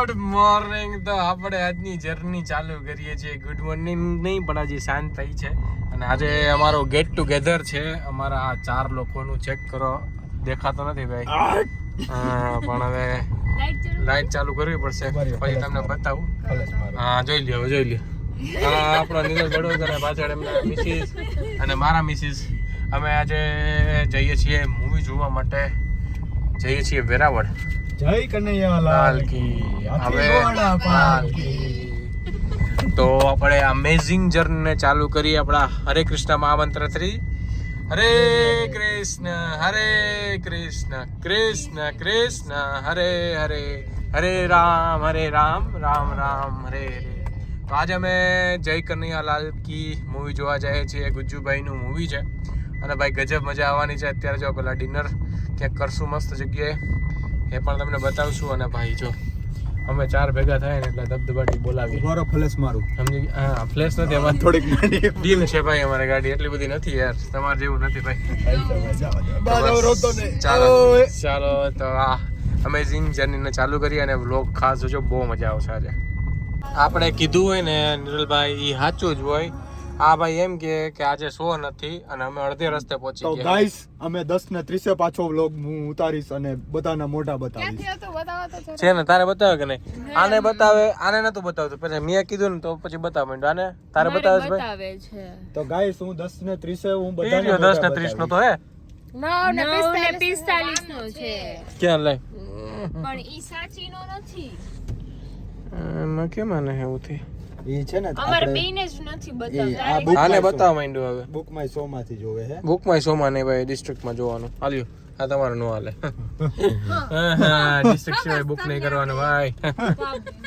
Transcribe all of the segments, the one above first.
Good morning. તો આપણે આજની જર્ની ચાલુ કરીએ છીએ. ગુડ મોર્નિંગ નહીં પણ હજી શાંત થઈ છે અને આજે અમારો ગેટ ટુગેધર છે. અમારા આ 4 લોકોનું ચેક કરો. દેખાતો નથી ભાઈ, પણ હવે લાઈટ ચાલુ કરવી પડશે પછી તમને બતાવું. હા જોઈ લ્યો આપણો નીરજ બડોદર પાછળ એમના મિસિસ અને મારા મિસિસ. અમે આજે જઈએ છીએ મૂવી જોવા માટે. જઈએ છીએ વેરાવળ. જય કનૈયાલાલ કી. હવે તો આપણે અમેઝિંગ જર્ની ચાલુ કરીએ આપણા હરે કૃષ્ણ મહામંત્રથી. હરે કૃષ્ણ કૃષ્ણ કૃષ્ણ હરે હરે, હરે રામ રામ રામ હરે હરે. તો આજે અમે જય કનૈયાલાલ કી મૂવી જોવા જઈએ છીએ. ગુજ્જુભાઈનું મૂવી છે અને ભાઈ ગજબ મજા આવવાની છે. અત્યારે જો પેલા ડિનર ક્યાંક કરશું મસ્ત જગ્યાએ, એ પણ તમને બતાવશું. અને ભાઈ જો અમે 4 ભેગા થાય ને એટલે ધબધબાટી બોલાવી. મારો ફ્લેશ મારું સમજી? હા ફ્લેશ નથી અમારે, થોડીક ડીમ છે ભાઈ અમારી ગાડી. એટલી બધી નથી યાર, તમારે જેવું નથી ભાઈ. ચાલો તો આ અમેઝિંગ જર્નીને ચાલુ કરીએ અને વ્લોગ ખાસ જોજો, બહુ મજા આવશે આજે. આપણે કીધું હોય ને નિરલભાઈ, એ સાચું જ હોય. આ ભાઈ એમ કે આજે શો નથી અને અમે અડધે રસ્તે પહોંચી ગયા. ગાઈસ અમે 10:30 પાછો વ્લોગ હું ઉતારીશ અને બધાના મોઢા બતાવીશ. છે ને તારે બતાવે કે નહીં? આને બતાવે, આને નતું બતાવતું. પછી મેં કીધું ને તો પછી બતાવ માંડ્યો. આને તારે બતાવે છે? તો ગાઈસ હું 10:30 હું બધાને 10:30 નો તો હે. 9:45 નો છે. ક્યાં લઈ? પણ ઈ સાચી નો નથી. એમાં કેમ આને એવું થઈ? ઈ છે ને અમાર બેને જ નથી બતાવતા. આને બતાવ માંડ્યો. હવે બુક માય શો માંથી જોવે હે. બુક માય શો માં નહીં ભાઈ, ડિસ્ટ્રિક્ટ માં જોવાનું. હાલ્યો આ તમારે નો હાલે. હા ડિસ્ટ્રિક્ટ સિવાય બુક નહીં કરવાનું ભાઈ.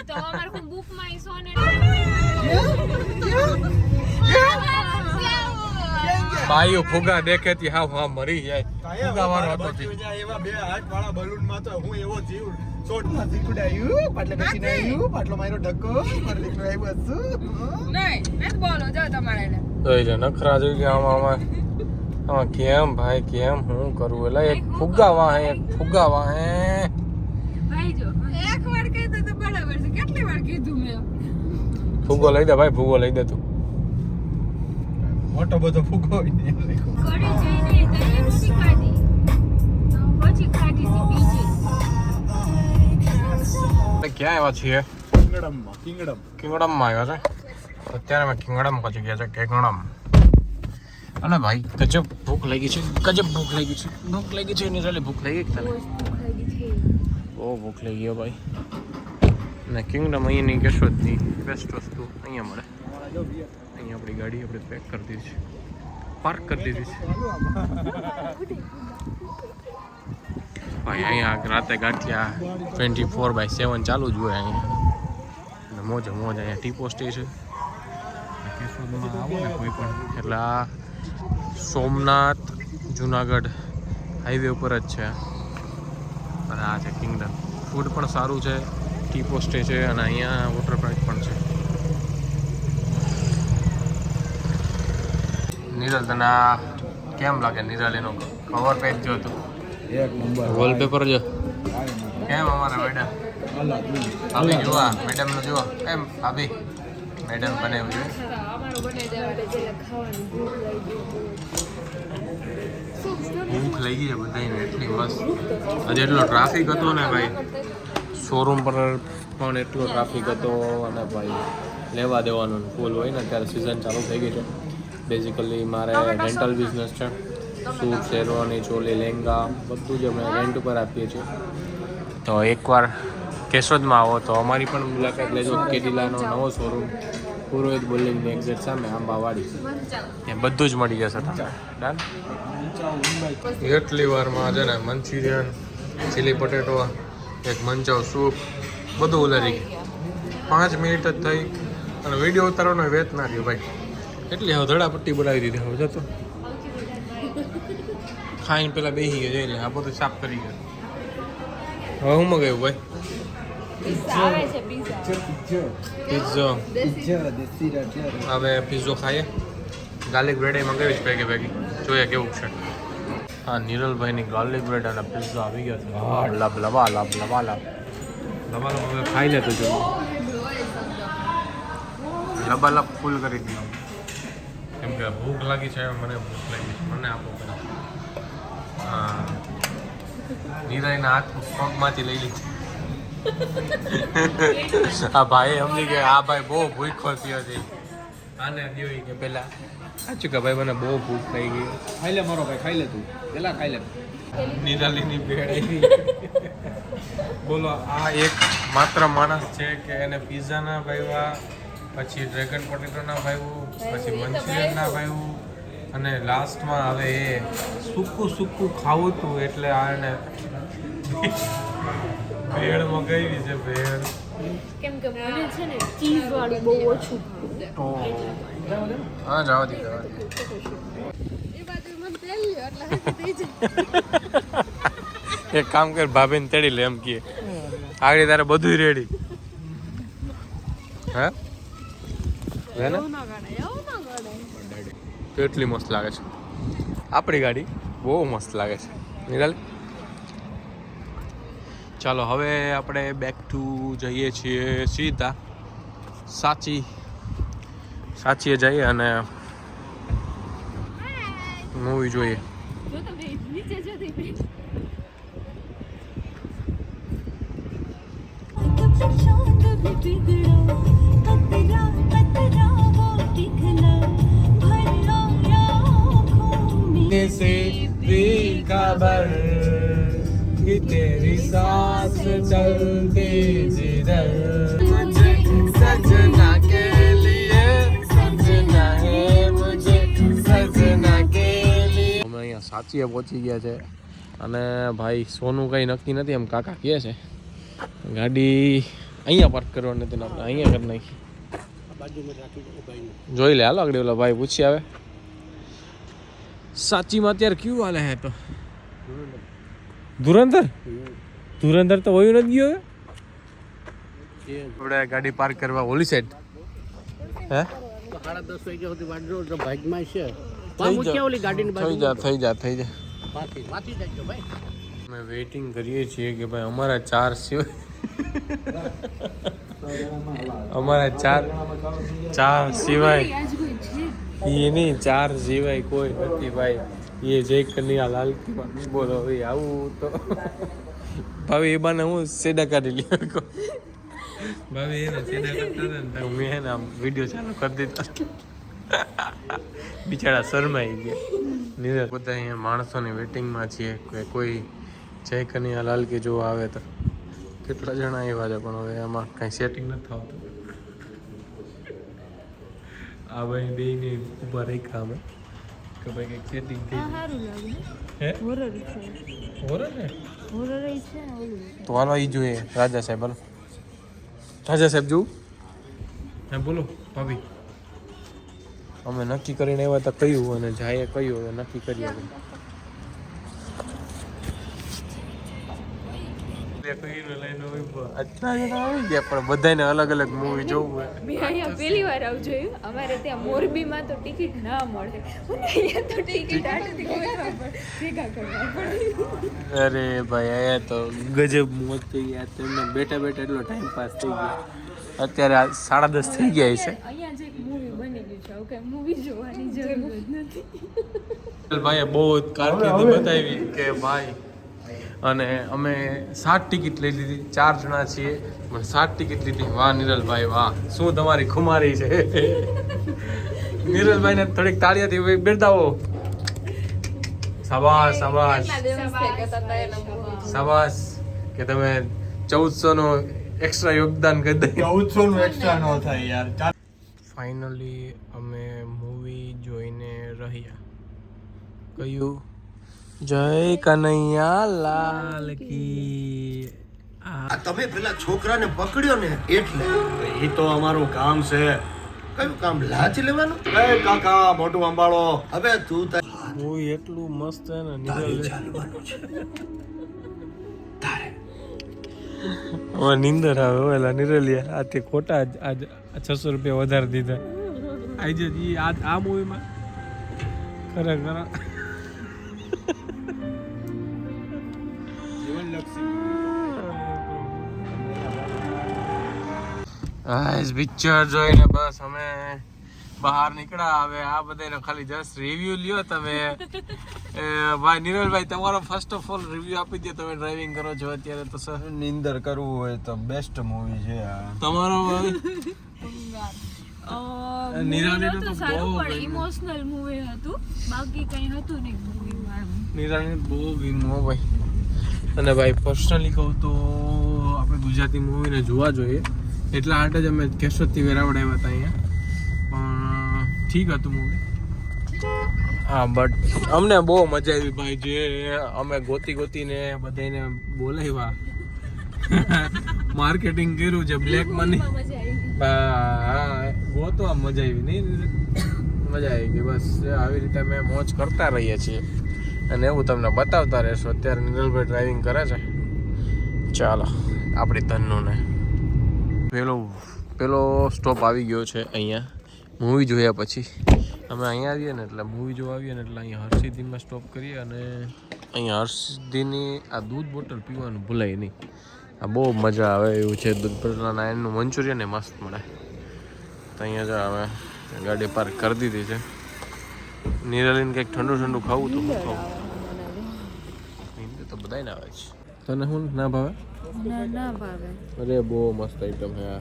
તો અમાર હું બુક માં સો ને ભાઈઓ ફુગા દેખેતી હાવ હા મરી જાય. ફુગા વાળો હતો તે. એવા બે હાથ વાળા બલૂન માં તો હું એવો જીવ શોટ માં જીકડાયું પાટલે બેસી નાયું પાટલો મારો ઢક્કો મારો દીકરો આવ્યો છું. નહીં નથી બોલો જો તમારે ને જોઈ લે નખરા જોઈ ગયા આમાં. કેમ ભાઈ કેમ હું કરું? એટલે એક ફુગા વાહે ભાઈ જો એક વાર કીધું તો બરાબર છે. કેટલી વાર કીધું મેં? ફુગો લઈ દે ભાઈ, ફુગો લઈ દે તું. મોટો બધો ફૂગો હોય ને ઘરે જઈને તને નથી ખાધી તો પછી ખાધી છે બીજી. ક્યાં આવ્યા છીએ? કિંગડમમાં આવ્યા છે. અત્યારે અમે કિંગડમ પહોંચી ગયા છે. કિંગડમ. અને ભાઈ ગજબ ભૂખ લાગી છે. ભૂખ લાગી છે નિરાલી. ભૂખ લાગી કે તને? બહુ ભૂખ લાગી ગયો ભાઈ. ને કિંગડમ અહીંયાની કેશોદની બેસ્ટ વસ્તુ અહીંયા મળે. અહીંયા આપણી ગાડી આપણે પેક કરી દીધી છે, પાર્ક કરી દીધી છે ભાઈ. અહીંયા રાતે ગાંઠિયા 24/7 ચાલુ જ હોય અહીંયા. મોજ અહીંયા ટી પોસ્ટ છે. કેશોદમાં આવો ને કોઈ પણ એટલે આ સોમનાથ જુનાગઢ હાઈવે ઉપર જ છે. અને આ છે કિંગડમ. ફૂડ પણ સારું છે, ટી પોસ્ટે છે અને અહીંયા વોટર પાર્ક પણ છે. નિરલ તને કેમ લાગે? નિરાલીનો કવર પેજ જો તું, એક નંબર વોલપેપર જો કેમ અમારા મેડમ. ભાભી જોવા મેડમનું જુઓ કેમ ભાભી મેડમ બનાવ્યું છે. અમારું બને દેવાડે જે ખાવાનું ભૂખ ભૂખ લાગી લઈ ગઈ છે બધાને એટલી મસ્ત. આજે એટલો ટ્રાફિક હતો ને ભાઈ, શોરૂમ પર પણ એટલો ટ્રાફિક હતો. અને ભાઈ લેવા દેવાનું ફૂલ હોય ને ત્યારે સિઝન ચાલુ થઈ ગઈ છે. બેઝિકલી મારે રેન્ટલ બિઝનેસ છે. સૂટ, શેરવાની, ચોલી, લેંગા બધું જ અમે રેન્ટ ઉપર આપીએ છીએ. તો એકવાર કેશોદમાં આવો તો અમારી પણ મુલાકાત લેજો. કેટીલાનો નવો શોરૂમ પુરોહિત બિલ્ડિંગની એક્ઝેક્ટ સામે આંબાવાડી, ત્યાં બધું જ મળી જશે તમને. ડન. એટલી વારમાં છે ને મંચુરિયન, ચીલી પટેટો, એક મંચાવ સૂપ બધું ઉલારી ગયું. 5 મિનિટ જ થઈ અને વિડીયો ઉતારવાનો વેત ના રહ્યો ભાઈ. એટલી હવે ધડાપટ્ટી બોલાવી દીધી. હવે જતો ખાઈને પેલા બેસી ગયા જઈને આ બધું સાફ કરી ગયા. હવે હું મગાવ્યું ભાઈ? પિઝા. હવે પિઝો ખાઈએ. ગાર્લિક બ્રેડ મંગાવી છે ભેગી જોઈએ કેવું છે. હા નિરલભાઈની ગાર્લિક બ્રેડ અને પિઝા આવી ગયા છે. લાભ લબાલબ હવે ખાઈ લેતો જો લબાલબ ફૂલ કરી દીધું કેમ કે ભૂખ લાગી છે મને ભૂખ લાગી છે મને આપો પેલા હા નીરાઈના હાથ પગમાંથી લઈ લીધી આ ભાઈ સમજી ગયા આ ભાઈ બહુ ભૂખો થયો છે આને દ્યો કે પેલા સાચું કે ભાઈ મને બહુ ભૂખ થઈ ગઈ ખાઈ લે મારો ભાઈ ખાઈ લે તું પેલા ખાઈ લે નિરાલીની ભેળ બોલો આ એક માત્ર માણસ છે કે એને પિઝા ના ભાવ્યા પછી ડ્રેગન પોટેટો ના ભાવ્યું પછી મંચુરિયન ના ભાવ્યું અને લાસ્ટમાં હવે એ સૂકું ખાવું હતું એટલે આને ભેળ મગાવી છે ભેળ કેમ કે મને છે ને ચીઝ વાળું બહુ ઓછું હા જવા દે એ બાજુ મને તેલ લ્યો એટલે થઈ જાય એક કામ કર ભાભીને તેડી લે એમ કે આગળ તારે બધું રેડી હે ને કેટલી મસ્ત લાગે છે આપણી ગાડી બહુ મસ્ત લાગે છે નિરાલી ચાલો હવે આપણે બેક ટુ જઈએ છીએ સીધા સાચીએ જઈએ અને મૂવી જોઈએ જો તમે નીચે જતી से बेखबर कि तेरी सांस चलती जिधर मुझे सजना के लिए सजना है मुझे सजना के लिए અમે અહીંયા સાચીએ પહોંચી ગયા છે અને ભાઈ સોનું કંઈ નક્કી નથી એમ કાકા કહે છે ગાડી અહીંયા પાર્ક કરવાની નથી ને આપણે અહીંયા કરી નાખી જોઈ લે હાલો આગળ ઓલા ભાઈ પૂછી આવે સાચીમાં અત્યારે ક્યું હાલે હે તો ધુરંધર તો વયું નથી ગયો આપણે ગાડી પાર્ક કરવા ઓલી સાઈડ હે 10:30 વાગ્યા સુધી વાડરો તો ભાગમાં છે થઈ જા પાછી જજો ભાઈ અમે વેઇટિંગ કરીએ છીએ કે ભાઈ અમારા ચાર સિવાય ચાર સિવાય એ નહીં ચાર સિવાય કોઈ નથી ભાઈ એ જય કન્યા લાલ બોલો ભાઈ આવું તો ભાઈ એ બાને હું સેડા કાઢી લ્યો ભાઈ એને સેડા કરતા હતા ને મેં એને આમ વિડીયો ચાલુ કરી દીધો બિચારા શરમાઈ ગયા નીરજ બધા અહીંયા માણસોની વેટિંગમાં છીએ કે કોઈ જય કન્યા લાલ કે જો આવે તો કેટલા જણા આવ્યા છે પણ હવે એમાં કાંઈ સેટિંગ નથી આવતું આ ભાઈ બેને ઊભા રાખ્યા અમે કે ભાઈ કંઈક સેટિંગ થઈ સારું લાગે હે હોરર છે હોરર ને હોરર છે ને ઓલું તો હાલવા ઈ જોઈએ રાજા સાહેબ હાલો રાજા સાહેબ જોવું હા બોલો ભાભી અમે નક્કી કરીને આવ્યા હતા કયું અને જાય કયું હવે નક્કી કરીએ આવી ગયા પણ બધાને અલગ અલગ મૂવી જોવું હોય મેં અહીંયા પહેલી વાર આવું જોયું અમારે ત્યાં મોરબીમાં તો ટિકિટ ના મળે અહીંયા તો ટિકિટ આટલી ભેગા કરવા પડે અરે ભાઈ અહીંયા તો ગજબ મોજ થઈ ગયા તેમને બેઠા બેઠા એટલો ટાઈમ પાસ થઈ ગયો અત્યારે 10:30 થઈ ગયા છે અહીંયા જે એક મૂવી બની ગયું છે હવે કઈ મૂવી જોવાની જરૂર જ નથી ભાઈએ બહુ કારકિર્દી બતાવી કે ભાઈ અને અમે 7 ટિકિટ લઈ લીધી 4 જણા છીએ પણ 7 ટિકિટ લીધી વાહ નિરલભાઈ વાહ શું તમારી ખુમારી છે નિરલભાઈને થોડીક તાળીઓથી બિરદાવો શાબાશ કે તમે 1400 નો એક્સ્ટ્રા યોગદાન કરી દે 1400 નું એક્સ્ટ્રા નો થાય યાર ફાઇનલી અમે મૂવી જોઈને રહ્યા કયું જય કનૈયા લાલ કી તમે પેલા છોકરાને પકડ્યો ને એટલે એ તો અમારું કામ છે કયું કામ લાચ લેવાનું એ કાકા મોટું અંબાળો હવે તું મૂવી એટલું મસ્ત છે ને નિરલ ચાલવાનું છે તારે હવે નીંદર આવે ઓલા નિરલિયા આ તે ખોટા આજ 600 રૂપિયા વધારે દીધા આજે આ મૂવીમાં ખરેખર ગાઈસ પિક્ચર જોઈને બસ અમે બહાર નીકળ્યા. હવે આ બધાને ખાલી જસ્ટ રિવ્યુ લ્યો તમે. ભાઈ નિરલભાઈ તમારો ફર્સ્ટ ઓફ ઓલ રિવ્યુ આપી દો. તમે ડ્રાઇવિંગ કરો છો અત્યારે તો સર નીંદર કરવું હોય તો બેસ્ટ મૂવી છે આ. તમારો નિરાલીનું તો સારું બહુ પણ ઇમોશનલ મૂવી હતું, બાકી કંઈ હતું નહીં મૂવીમાં. નિરાલી બહુ ગમ્યું ભાઈ. અને ભાઈ પર્સનલી કહું તો આપણે ગુજરાતી મૂવીને જોવા જોઈએ. એટલા હાટે જ અમે કેશોદથી વેરાવડાવ્યા હતા અહીંયા. પણ ઠીક હતું મૂવી. હા બટ અમને બહુ મજા આવી ભાઈ. જે અમે ગોતીને બધાને બોલાવ્યા, માર્કેટિંગ કર્યું છે બ્લેક મની. હા ગોતવા મજા આવી નહીં, મજા આવી ગઈ. બસ આવી રીતે અમે મોજ કરતા રહીએ છીએ અને એવું તમને બતાવતા રહેશું. અત્યારે નિરલભાઈ ડ્રાઇવિંગ કરે છે. ચાલો આપણી ધનનું ને પેલો સ્ટોપ આવી ગયો છે અહીંયા. મૂવી જોયા પછી અમે અહીંયા આવીએ ને એટલે મૂવી જોવા આવીએ ને એટલે અહીંયા હરસિદ્ધિમાં સ્ટોપ કરીએ. અને અહીંયા હરસિદ્ધિની આ દૂધ બોટલ પીવાનું ભૂલાય નહીં. આ બહુ મજા આવે એવું છે. દૂધ બોટલના એનું મંચુરિયન એ મસ્ત મળે. તો અહીંયા જો અમે ગાડી પાર્ક કરી દીધી છે. નિરાલીને કંઈક ઠંડુ ખાવું તો હું ખાવું. તો બધાય ના આવે છે. તને શું ના ભાવે? ના ભાવે. અરે બહુ મસ્ત આઈટમ છે આ.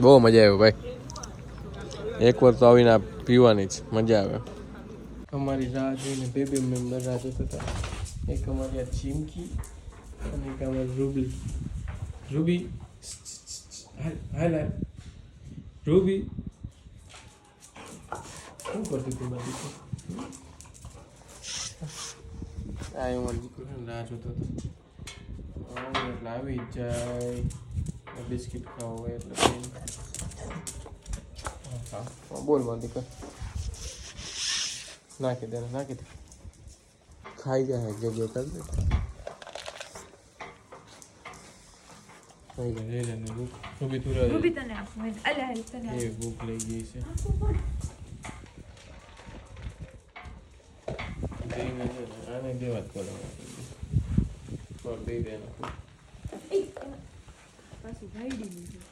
બહુ મજા આવે ભાઈ. એકવાર તો આવીને પીવાની જ મજા આવે. અમારી રાહ જોઈને બે મેમ્બર રાહ જોતા હતા. એક અમારી આ ચીમકી અને એક અમારી રૂબી. હાલ રૂબી શું કરતી હતી મારી દીકરી? આ હું મારી દીકરીને રાહ જોતો હતો. એટલે આવી જાય. બિસ્કિટ ખાવું હોય એટલે હા બોલ મારી દીકરી. નાખી દે ખાઈ જાય જગ્યા કરી દે. ખાઈ જાય લઈ લે ભૂખ. રૂબી તું રહે. રૂબી તને આપું. અલે તને એ ભૂખ લઈ ગઈ છે. આને દેવા જ કરો દઈ દે. પાછી ભાઈડી લીધી.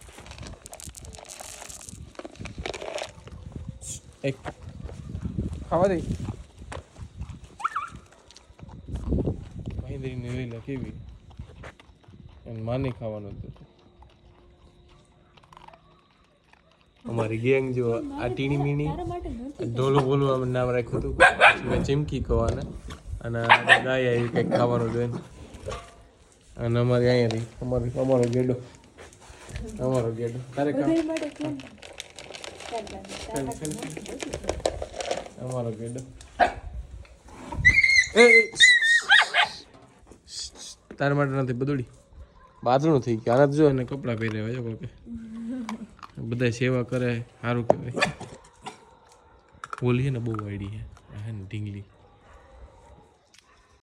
એક ખાવા દઈ. મહેન્દ્રી ની લીલા કેવી અને માની ખાવાનું હતું. અમારી ગેંગ જો આ ટીણી મીણી ઢોલું બોલું અમે નામ રાખ્યું હતું. મેં ચીમકી કવાને અને ગાય આવી કંઈક ખાવાનું જોઈને. અને અમારી અહીંયાથી અમારો ગેડો તારે અમારો ગેડો તારા માટે નથી બધુડી બાદરું થઈ ગયું. આના જો અને કપડાં પહેર્યા હોય કોઈ બધા સેવા કરે સારું કહેવાય. બોલી છે ને બહુ વાયડી છે ઢીંગલી.